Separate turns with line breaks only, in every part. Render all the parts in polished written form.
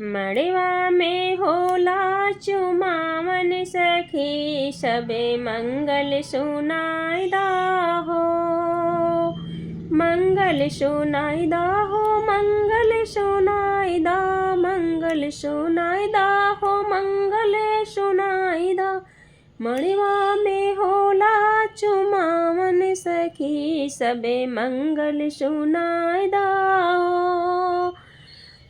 मड़वा में होला चुमावन सखी, सबे मंगल सुनाइदा हो। मंगल सुनाइदा हो, मंगल सुनाइदा, मंगल सुनाइदा हो, मंगल सुनाइदा। मड़वा में होला चुमावन सखी, सबे मंगल सुनाइदा हो।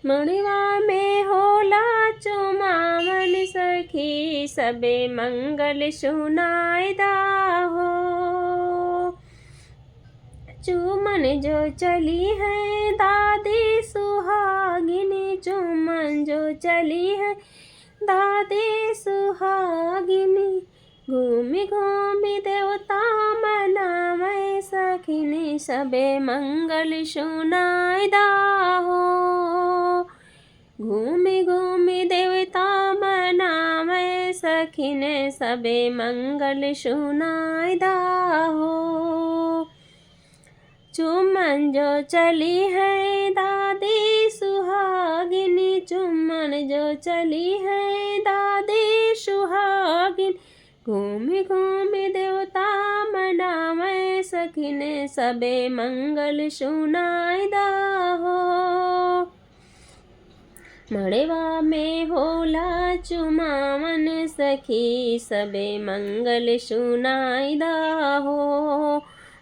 मड़वा में होला चुमावन सखी, सबे मंगल सुनाइदा हो। चुमन जो चली है दादी सुहागिनी, चुमन जो चली है दादी सुहागिनी। घूमि घूमि देवता मनावै सखिनी, सबे मंगल सुनाइदा हो। घूमि घूमि देवता मनावै सखिने, सबे मंगल सुनाइदा हो। चुमन जो चली है दादी सुहागिनी, चुमन जो चली है दादी सुहागिनी। घूमि घूमि देवता मनावै सखिने, सबे मंगल सुनाइदा हो। मड़वा में होला चुमावन सखी, सबे मंगल सुनाइदा हो।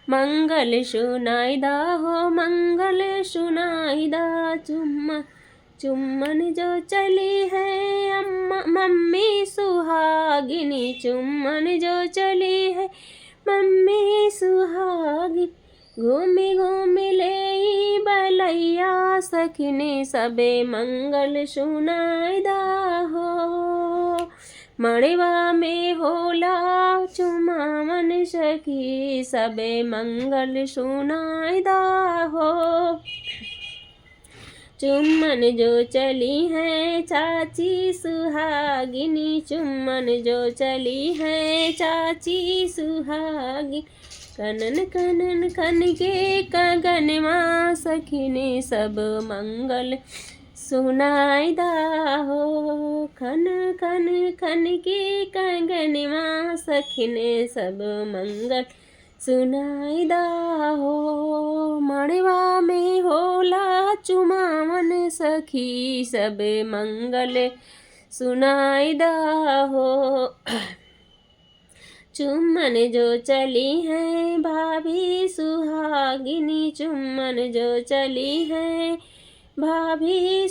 मंगल सुनाइदा हो, मंगल सुनाइदा। चुम्मन जो चली है मम्मी सुहागिनी, चुम्मन जो चली है मम्मी सुहागिनी। घूमि घूमि ले बलैया सखिने, सबे मंगल सुनाइदा हो। मड़वा में होला चुमावन सखी, सबे मंगल सुनाइदा हो। चुम्मन जो चली है चाची सुहागिनी, चुम्मन जो चली है चाची सुहागिनी। कनन कनन खन के कंगनवा सखिने, सब मंगल सुनाइदा हो। खन खन खन के कंगनवा सखिने, सब मंगल सुनाइदा हो। मड़वा में होला चुमावन सखी, सब मंगल सुनाइदा हो। चुम्मन जो चली है भाभी सुहागिनी, चुम्मन जो चली है भाभी